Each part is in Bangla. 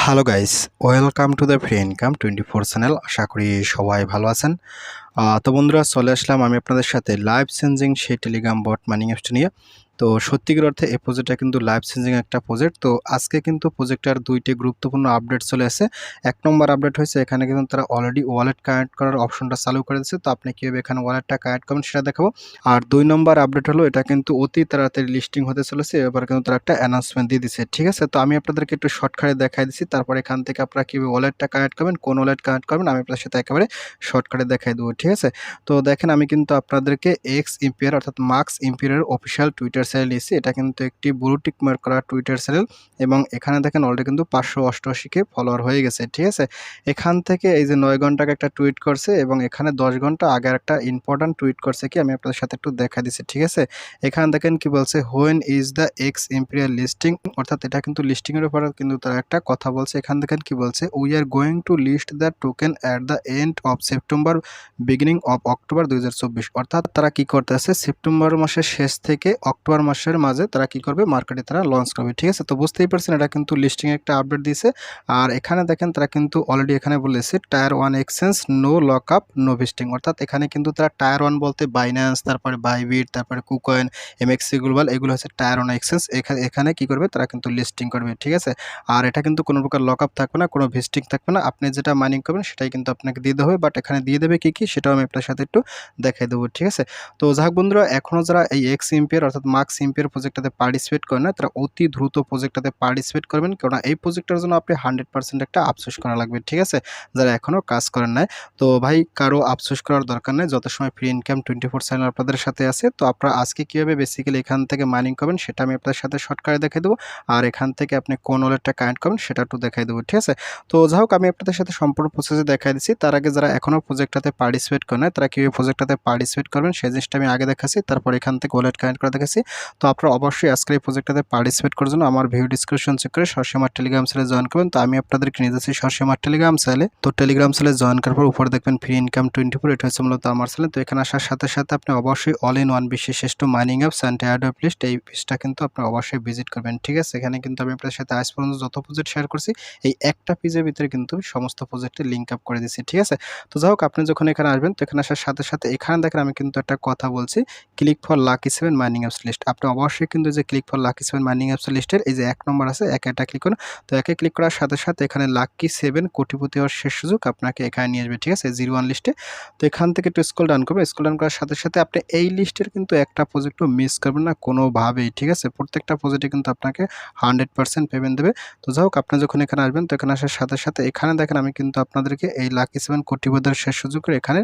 Hello guys, welcome to the free income 24 channel. আশা করি সবাই ভালো আছেন। তো বন্ধুরা, চলে আসলাম আমি আপনাদের সাথে লাইফ চেঞ্জিং সেই টেলিগ্রাম বট মাইনিং অ্যাপসটা নিয়ে। তো সত্যিকার অর্থে এই প্রজেক্টটা কিন্তু লাইফ চেঞ্জিং একটা প্রজেক্ট। তো আজকে কিন্তু প্রজেক্টটার দুইটি গুরুত্বপূর্ণ আপডেট চলে আসে। ১ নম্বর আপডেট হয়েছে, এখানে কিন্তু তারা অলরেডি ওয়ালেট কানেক্ট করার অপশনটা চালু করে দিয়েছে। তো আপনি কীভাবে এখানে ওয়ালেটটা কানেক্ট করবেন সেটা দেখাবো। আর ২ নম্বর আপডেট হলো, এটা কিন্তু অতি তাড়াতাড়ি লিস্টিং হতে চলেছে। এবার কিন্তু তারা একটা অ্যানাউন্সমেন্ট দিয়ে দিচ্ছে, ঠিক আছে? তো আমি আপনাদেরকে একটু শর্টকাটে দেখাই দিচ্ছি। তারপর এখান থেকে আপনারা কীভাবে ওয়ালেটটা কানেক্ট করবেন, কোন ওয়ালেট কানেক্ট করবেন, আমি আপনার সাথে একেবারে শর্টকাটে দেখাই দেবো, ঠিক আছে? তো দেখেন, আমি কিন্তু আপনাদেরকে এক্স ইম্পিয়ার অর্থাৎ মার্কস ইম্পিয়ারের অফিসিয়াল টুইটার চ্যানেল নিয়েছি। এটা কিন্তু একটি ব্লু টিক মার্ক করা টুইটার চ্যানেল এবং এখানে দেখেন অলরেডি কিন্তু ৫৮৮কে ফলোয়ার হয়ে গেছে, ঠিক আছে? এখান থেকে এই যে ৯ ঘন্টা আগে একটা টুইট করছে এবং এখানে ১০ ঘন্টা আগে একটা ইম্পর্টেন্ট টুইট করছে, কি আমি আপনাদের সাথে একটু দেখা দিচ্ছি, ঠিক আছে? এখানে দেখেন কি বলছে, when is the x ampere listing, অর্থাৎ এটা কিন্তু লিস্টিং এর উপরে কিন্তু তারা একটা কথা বলছে। এখানে দেখেন কি বলছে, we are going to list the token at the end of September beginning of October ২০২৪। অর্থাৎ তারা কি করতেছে, সেপ্টেম্বর মাসের শেষ থেকে অক্টোবর মাসের মাঝে তারা কি করবে, মার্কেটে তারা লঞ্চ করবে, ঠিক আছে? তো বুঝতেই পারছেন, এটা কিন্তু লিস্টিং একটা আপডেট দিয়েছে। আর এখানে দেখেন তারা কিন্তু অলরেডি এখানে বলেছে tier 1 exchange no lock up no vesting, অর্থাৎ এখানে কিন্তু তারা টায়ার 1 বলতে বাইন্যান্স, তারপরে বাইবিট, তারপরে কুকয়েন, এমএক্সি গ্লোবাল, এগুলো হচ্ছে টায়ার 1 এক্সচেঞ্জ। এখানে কি করবে, তারা কিন্তু লিস্টিং করবে, ঠিক আছে? আর এটা কিন্তু কোনো প্রকার লক আপ থাকবে না, কোনো ভিস্টিং থাকবে না। আপনি যেটা মাইনিং করবেন সেটাই কিন্তু আপনাকে দিয়ে দেওয়া হবে, বাট এখানে দিয়ে দেবে কি সেটাও আমি আপনার সাথে একটু দেখাই দেবো, ঠিক আছে? তো যাই হোক বন্ধুরা, এখনও যারা এই এক্স ইম্পিয়ার অর্থাৎ মার্কস ইম্পিয়ার প্রজেক্টটাতে পার্টিসিপেট করেন না, তারা অতি দ্রুত প্রজেক্টটাতে পার্টিসিপেট করবেন, কেননা এই প্রজেক্টটার জন্য আপনি 100% একটা আফসোস করা লাগবে, ঠিক আছে? যারা এখনও কাজ করেন নাই, তো ভাই কারো আফসোস করার দরকার নেই। যত সময় ফ্রি ইনকাম 24 চ্যানেল আপনাদের সাথে আছে। তো আপনারা আজকে কীভাবে বেসিক্যালি এখান থেকে মাইনিং করবেন সেটা আমি আপনাদের সাথে শর্টকাটে দেখাই দেবো। আর এখান থেকে আপনি কোন ওয়ালেটটা কানেক্ট করবেন সেটা একটু দেখাই দেবো, ঠিক আছে? তো যাই হোক, আমি আপনাদের সাথে সম্পূর্ণ প্রসেসে দেখাই দিচ্ছি। তার আগে যারা এখনও প্রজেক্টটাতে পার্টিসিপেট করে নাই, তারা কীভাবে প্রজেক্টটাতে পার্টিসিপেট করবেন সেই জিনিসটা আমি আগে দেখাচ্ছি। তারপর এখান থেকে ওয়ালেট কানেক্ট করে দেখাচ্ছি। তো আপনারা অবশ্যই আজকের এই প্রজেক্টটাতে পার্টিসিপেট করার জন্য আমার ভিডিও ডিসক্রিপশন চেক করে সরাসরি আমার টেলিগ্রাম চ্যানেলে জয়েন করবেন। তো আমি আপনাদেরকে নিয়ে যাচ্ছি সরাসরি আমার টেলিগ্রাম চ্যানেলে। তো টেলিগ্রাম চ্যানেলে জয়েন করার পর উপরে দেখবেন ফ্রি ইনকাম 24, এটা হচ্ছে মূলত আমার চ্যানেল। তো এখানে আসার সাথে সাথে আপনি অবশ্যই অল ইন ওয়ান বিশ্বের শ্রেষ্ঠ mining apps and airdrop list, এই পেজটা কিন্তু আপনি অবশ্যই ভিজিট করবেন, ঠিক আছে? এখানে কিন্তু আমি আপনাদের সাথে আজ পর্যন্ত যত প্রজেক্ট শেয়ার করছি, এই একটা পেজের ভিতরে কিন্তু সমস্ত প্রজেক্টের লিঙ্ক আপ করে দিচ্ছি, ঠিক আছে? তো যাই হোক, আপনি যখন এখানে আসবেন, তো এখানে আসার সাথে সাথে এখানে দেখেন আমি কিন্তু একটা কথা বলছি, click for lucky 7 mining apps list. আপনি অবশ্যই কিন্তু যে click for lucky 7 mining apps লিস্টের এই যে ১ নম্বর আছে, এটা ক্লিক করুন। তো একে ক্লিক করার সাথে সাথে এখানে লাকি 7 কোটিপতি হওয়ার শেষ সুযোগ আপনাকে এখানে নিয়ে আসবে, ঠিক আছে? 01 লিস্টে। তো এখান থেকে একটু স্ক্রল ডাউন করবেন। স্ক্রল ডাউন করার সাথে সাথে আপনি এই লিস্টের কিন্তু একটা প্রজেক্টও মিস করবেন না কোনোভাবেই, ঠিক আছে? প্রত্যেকটা প্রজেক্টে কিন্তু আপনাকে 100% পেমেন্ট দেবে। তো যাই হোক, আপনি যখন এখানে আসবেন, তো এখানে আসার সাথে সাথে এখানে দেখেন আমি কিন্তু আপনাদেরকে এই লাকি 7 কোটিপতির শেষ সুযোগের এখানে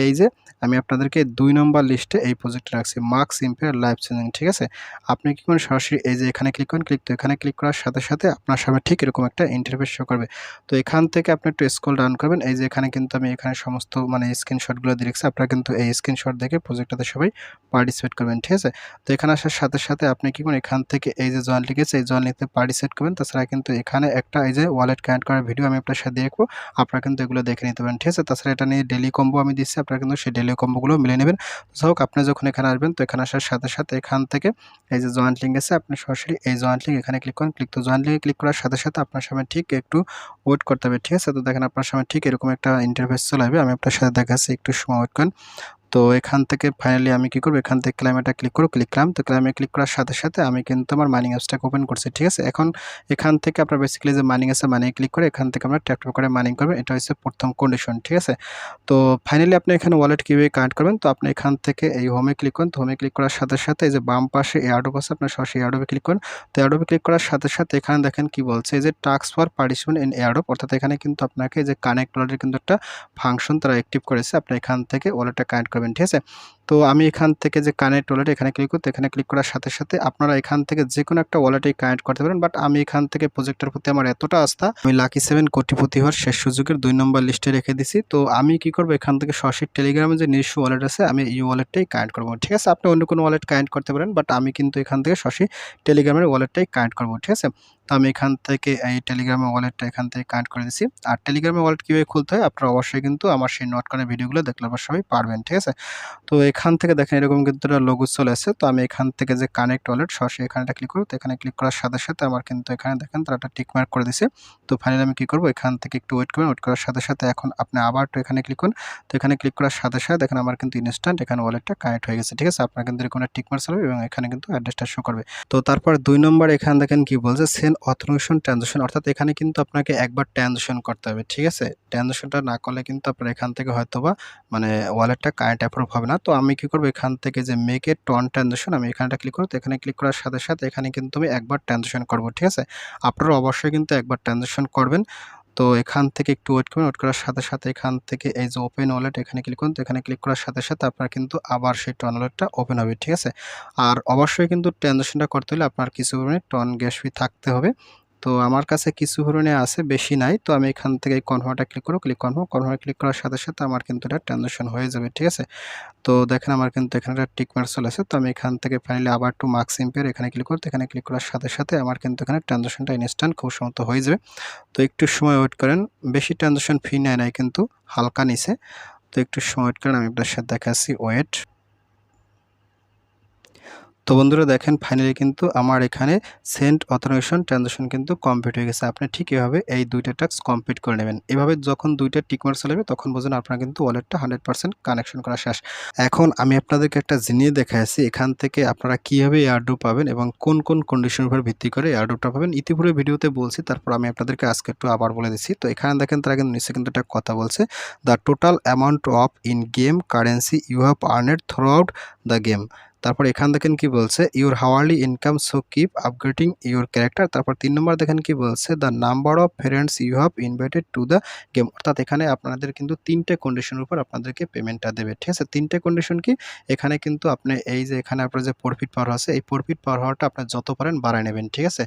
এই যে আমি আপনাদেরকে ২ নম্বর লিস্টে এই প্রজেক্টটা রাখছি, মার্কস ইম্পিয়ার লাইফ চেঞ্জিং, ঠিক আছে? আপনি কি করেন, সরাসরি এই যে এখানে ক্লিক করেন, তো এখানে ক্লিক করার সাথে সাথে আপনার সামনে ঠিক এরকম একটা ইন্টারফেস শো করবে। তো এখান থেকে আপনি একটু স্ক্রল ডাউন করবেন। এই যে এখানে কিন্তু আমি এখানে সমস্ত মানে স্ক্রিনশটগুলো দিয়ে রেখেছি। আপনারা কিন্তু এই স্ক্রিনশট দেখে প্রজেক্টটাতে সবাই পার্টিসিপেট করবেন, ঠিক আছে? তো এখানে আসার সাথে সাথে আপনি কি করবেন, এখান থেকে এই যে জয়েন লিঙ্ক আছে, এই জয়েন লিঙ্কে পার্টিসিপেট করবেন। তাছাড়া কিন্তু এখানে একটা এই যে ওয়ালেট কানেক্ট করার ভিডিও আমি আপনার সাথে দেখবো, আপনারা কিন্তু এগুলো দেখে নিতে পারেন, ঠিক আছে? তাছাড়া এটা নিয়ে ডেইলি কম্বো আমি দিচ্ছি, আপনারা কিন্তু সেই ডেইলি কম্বোগুলো মিলিয়ে নেবেন। যাই হোক, আপনি যখন এখানে আসবেন, তো এখানে আসার সাথে সাথে এখান থেকে এই যে জয়েন্ট লিঙ্ক আছে, আপনি সরাসরি এই জয়েন্ট লিঙ্ক এখানে ক্লিক করুন। তো জয়েন্ট লিঙ্কে ক্লিক করার সাথে সাথে আপনার সামনে ঠিক একটু ওয়েট করতে হবে, ঠিক আছে? তো দেখেন আপনার সামনে ঠিক এরকম একটা ইন্টারফেস চলে আসবে। আমি আপনার সাথে দেখাচ্ছি, একটু সময় ওয়েট করেন। তো এখান থেকে ফাইনালি আমি কি করব, এখান থেকে ক্লাইমেটা ক্লিক করব, ক্লিক করলাম। তো ক্লাইমে ক্লিক করার সাথে সাথে আমি কিন্তু আমার মাইনিং অ্যাপসটাকে ওপেন করছি, ঠিক আছে? এখন এখান থেকে আপনার বেসিক্যালি যে মাইনিং আছে, মাইনিং ক্লিক করে এখান থেকে আমরা ট্যাপ ট্যাপ করে মাইনিং করবেন। এটা হচ্ছে প্রথম কন্ডিশন, ঠিক আছে? তো ফাইনালি আপনি এখানে ওয়ালেট কিভাবে কানেক্ট করবেন, তো আপনি এখান থেকে এই হোমে ক্লিক করুন। তো হোমে ক্লিক করার সাথে সাথে এই যে বাম পাশে এয়ারড্রপ আছে, আপনার সরাসরি এয়ারড্রপে ক্লিক করুন। তো এয়ারড্রপে ক্লিক করার সাথে সাথে এখানে দেখেন কি বলছে, এই যে task for participant in airdrop, অর্থাৎ এখানে কিন্তু আপনাকে যে কানেক্ট ওয়ালেটের কিন্তু একটা ফাংশন তারা অ্যাক্টিভ করেছে। আপনি এখান থেকে ওয়ালেটটা কানেক্ট করবেন, ঠিক আছে? তো আমি এখান থেকে যে কানেক্ট ওয়ালেট এখানে ক্লিক করতে, এখানে ক্লিক করার সাথে সাথে আপনারা এখান থেকে যেকোনো একটা ওয়ালেটেই কানেক্ট করতে পারেন, বাট আমি এখান থেকে প্রজেক্টের প্রতি আমার এতটা আস্থা, আমি লাকি 7 কোটিপতি হওয়ার শেষ সুযোগের ২ নম্বর লিস্টে রেখে দিছি। তো আমি কি করব, এখান থেকে সরাসরি টেলিগ্রামে যে নিজস্ব ওয়ালেট আছে, আমি এই ওয়ালেটটাই কানেক্ট করব, ঠিক আছে? আপনি অন্য কোনো ওয়ালেট কানেক্ট করতে পারেন, বাট আমি কিন্তু এখান থেকে সরাসরি টেলিগ্রামের ওয়ালেটটাই কানেক্ট করব, ঠিক আছে? তো আমি এখান থেকে এই টেলিগ্রামের ওয়ালেটটা এখান থেকে কানেক্ট করে দিছি। আর টেলিগ্রামের ওয়ালেট কীভাবে খুলতে হয় আপনারা অবশ্যই কিন্তু আমার সেই নোট করা ভিডিওগুলো দেখলে অবশ্যই পারবেন, ঠিক আছে? তো এখান থেকে দেখেন এরকম কিন্তু একটা লোগো চলে আসছে। তো আমি এখান থেকে যে কানেক্ট ওয়ালেট সরাসরি এখানটা ক্লিক করব। তো এখানে ক্লিক করার সাথে, সাথে আমার কিন্তু এখানে দেখেন তারা একটা টিক মার্ক করে দিছে। তো ফাইনালি আমি কি করব, এখান থেকে একটু ওয়েট করবেন। ওয়েট করার সাথে, সাথে এখন আপনি আবার একটু এখানে ক্লিক করুন। তো এখানে ক্লিক করার সাথে, সাথে দেখেন আমার কিন্তু ইনস্ট্যান্ট এখানে ওয়ালেটটা কানেক্ট হয়ে গেছে। ঠিক আছে? আপনার কিন্তু এরকম একটা টিক মার্ক চলবে এবং এখানে কিন্তু অ্যাড্রেসটা শো করবে। তো তারপর ২ নম্বরে এখানে দেখেন কি বলছে, সেন্ড অথরাইজেশন ট্রান্সেকশন, অর্থাৎ এখানে কিন্তু আপনাকে একবার ট্রান্সেকশন করতে হবে। ঠিক আছে? ট্রান্সেকশনটা না করলে কিন্তু আপনার এখান থেকে হয়তোবা মানে ওয়ালেটটা কারেন্ট অ্যাপ্রুভ হবে না। তো আমি কি করব, এখান থেকে যে মেক এ টন ট্রান্সেকশন আমি এখানটা ক্লিক করব। তো এখানে ক্লিক করার সাথে, সাথে এখানে কিন্তু আমি একবার ট্রান্সেকশন করব। ঠিক আছে? আপনারা অবশ্যই কিন্তু একবার ট্রান্সেকশন করবেন। তো এখান থেকে একটু ওয়েট করুন। ওয়েট করার সাথে, সাথে এখান থেকে এই যে ওপেন ওয়ালেট এখানে ক্লিক করুন। তো এখানে ক্লিক করার সাথে, সাথে আপনার কিন্তু আবার সেই টন ওয়ালেটটা ওপেন হবে। ঠিক আছে? আর অবশ্যই কিন্তু ট্রান্সেকশনটা করতে হলে আপনার কিছু পরিমাণে টন গ্যাস ফি থাকতে হবে। তো আমার কাছে কিছু পরিমাণে আছে, বেশি নাই। তো আমি এখান থেকে কনফার্মটা ক্লিক করব। কনফার্মে ক্লিক করার সাথে, সাথে আমার কিন্তু এটা ট্রান্সেকশন হয়ে যাবে। ঠিক আছে? তো দেখেন আমার কিন্তু এখানে একটা টিক মার্ক চলে আসে। তো আমি এখান থেকে ফাইনালি আবার একটু মার্কস ইম্পেয়ার এখানে ক্লিক করতে, এখানে ক্লিক করার সাথে, সাথে আমার কিন্তু এখানে ট্রান্সেকশনটা ইনস্ট্যান্ট খুব সম্ভবত হয়ে যাবে। তো একটু সময় ওয়েট করেন। বেশি ট্রান্সেকশন ফি নেয় নাই কিন্তু, হালকা নিছে। তো একটু সময় ওয়েট করেন, আমি আপনার সাথে দেখাচ্ছি, ওয়েট। তো বন্ধুরা দেখেন ফাইনালি কিন্তু আমার এখানে সেন্ড অথরাইজেশন ট্রানজাকশন কিন্তু কমপ্লিট হয়ে গেছে। আপনি ঠিক এভাবে এই ২ টা টাস্ক কমপ্লিট করে নেবেন। এভাবে যখন ২ টা টিক মার্ক চলে যাবে তখন বুঝুন আপনার কিন্তু ওয়ালেটটা 100% কানেকশন করা শেষ। এখন আমি আপনাদেরকে একটা জিনিস দেখাচ্ছি, এখান থেকে আপনারা কিভাবে এয়ারড্রপ পাবেন এবং কোন, কোন কন্ডিশনের উপর ভিত্তি করে এয়ারড্রপটা পাবেন। ইতিপূর্বে ভিডিওতে বলছি, তারপর আমি আপনাদেরকে আজকে একটু আবার বলে দিচ্ছি। তো এখানে দেখেন তারা কিন্তু নিচে কিন্তু একটা কথা বলছে, the total amount of in game currency you have earned throughout the game. তারপর এখান দেখেন কি বলছে, your hourly income so keep upgrading your character. তারপর ৩ নম্বর দেখেন কি বলছে, the number of friends you have invited to the game. অর্থাৎ এখানে আপনাদের কিন্তু ৩ টে কন্ডিশনের উপর আপনাদেরকে পেমেন্টটা দেবে। ঠিক আছে? ৩ টে কন্ডিশন কি? এখানে কিন্তু আপনি এই যে এখানে আপনার যে প্রফিট পাওয়ার আছে, এই প্রফিট পাওয়ার হওয়াটা আপনি যত পারেন বাড়ায় নেবেন। ঠিক আছে?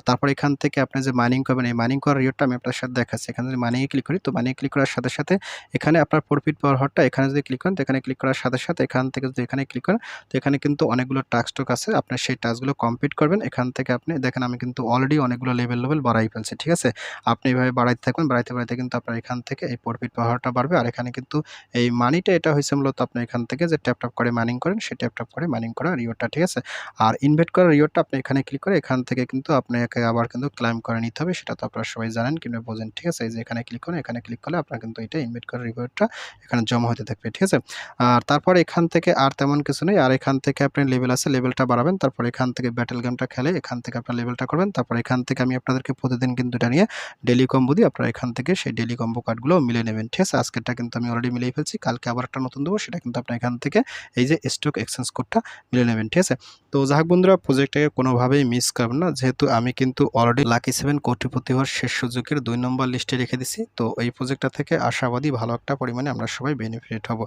তারপর এখান থেকে আপনি যে মাইনিং করবেন, এই মাইনিং করার রেটটা আমি আপনার সাথে দেখাচ্ছি। এখানে যদি মাইনিংয়ে ক্লিক করি, তো মাইনিংয়ে ক্লিক করার সাথে, সাথে এখানে আপনার প্রফিট পাওয়ার হওয়াটা এখানে যদি ক্লিক করেন, তো এখানে ক্লিক করার সাথে, সাথে এখান থেকে যদি এখানে ক্লিক করেন, তো এখানে কিন্তু অনেকগুলো টাস্ক আছে। আপনার সেই টাস্কগুলো কমপ্লিট করবেন। এখান থেকে আপনি দেখেন আমি কিন্তু অলরেডি অনেকগুলো লেভেল বাড়াই ফেলছি। ঠিক আছে? আপনি এভাবে বাড়াইতে থাকবেন, বাড়াইতে, বাড়াইতে কিন্তু আপনার এখান থেকে এই প্রফিট পাওয়ারটা বাড়বে। আর এখানে কিন্তু এই মানিটা এটা হইছে মূলত আপনি এখান থেকে যে ট্যাপ করে মাইনিং করেন, সেই ট্যাপ করে মাইনিং করা রিওয়ার্ডটা। ঠিক আছে? আর ইনভেস্ট করার রিওয়ার্ডটা আপনি এখানে ক্লিক করে এখান থেকে কিন্তু আপনাকে আবার কিন্তু ক্লেইম করে নিতে হবে। সেটা তো আপনারা সবাই জানেন কিংবা বোঝেন। ঠিক আছে? এই যে এখানে ক্লিক করেন, এখানে ক্লিক করলে আপনার কিন্তু এটা ইনভেস্ট করার রিওয়ার্ডটা এখানে জমা হতে থাকবে। ঠিক আছে? আর তারপরে এখান থেকে আর তেমন কিছু নেই। আর এখান থেকে আপনার লেভেল আছে, লেভেলটা বাড়াবেন। তারপর এখান থেকে ব্যাটল গেমটা খেলে এখান থেকে আপনার লেভেলটা করবেন। তারপর এখান থেকে আমি আপনাদেরকে প্রতিদিন কিন্তু এটা নিয়ে ডেইলি কম্বো দিই। আপনারা এখান থেকে সেই ডেইলি কম্বো কার্ডগুলো মিলিয়ে নেবেন। ঠিক আছে? আজকেরটা কিন্তু আমি অলরেডি মিলিয়ে ফেলছি। কালকে আবার একটা নতুন দেবো। সেটা কিন্তু আপনার এখান থেকে এই যে স্টক এক্সচেঞ্জ কোডটা মিলিয়ে নেবেন। ঠিক আছে? তো যাই হোক বন্ধুরা, প্রজেক্টটাকে কোনোভাবেই মিস করবেন না। যেহেতু আমি কিন্তু অলরেডি লাকি 7 কোটিপতি হওয়ার শেষ সুযোগের ২ নম্বর লিস্টে রেখে দিছি। তো এই প্রজেক্টটা থেকে আশাবাদী ভালো একটা পরিমাণে আমরা সবাই বেনিফিট হব।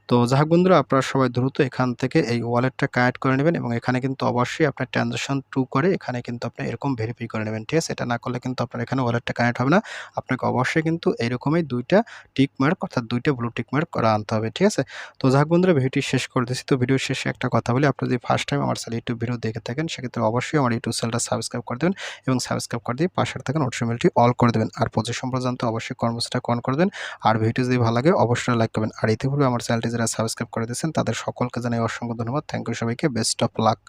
তো যাই হোক বন্ধুরা, আপনারা সবাই দ্রুত এখান থেকে এই ওয়ালেটটা কানেক্ট করে নেবেন এবং এখানে কিন্তু অবশ্যই আপনার ট্রানজাকশন 2 করে এখানে কিন্তু আপনি এরকম ভেরিফাই করে নেবেন। ঠিক আছে? এটা না করলে কিন্তু আপনার এখানে ওয়ালেটটা কানেক্ট হবে না। আপনাকে অবশ্যই কিন্তু এইরকমই ২ টা টিক মার্ক অর্থাৎ ২ টা ব্লু টিক মার্ক করা আনতে হবে। ঠিক আছে? তো যাই হোক বন্ধুরা, ভিডিওটি শেষ করে দিচ্ছি। তো ভিডিওর শেষে একটা কথা বলি, আপনি যদি ফার্স্ট টাইম আমার চ্যানেল ইউটিউব ভিডিও দেখে থাকেন, সেক্ষেত্রে অবশ্যই আমার ইউটিউব চ্যানেলটা সাবস্ক্রাইব করে দেবেন এবং সাবস্ক্রাইব করে দিয়ে পাশের থাকা নোটিফিকেশন বেলটি অল করে দেবেন। আর প্রজেক্ট সম্পর্কে জানতে অবশ্যই কর্মসূচিটা অন করে দেবেন। আর ভিডিও যদি ভালো লাগে অবশ্যই লাইক করবেন। আর ইতিপূর্বে আমার চ্যানেলটি যারা সাবস্ক্রাইব করে দিয়েছেন তাদের সকলকে জানাই অসংখ্য ধন্যবাদ। থ্যাংক ইউ সবাইকে। Best of luck.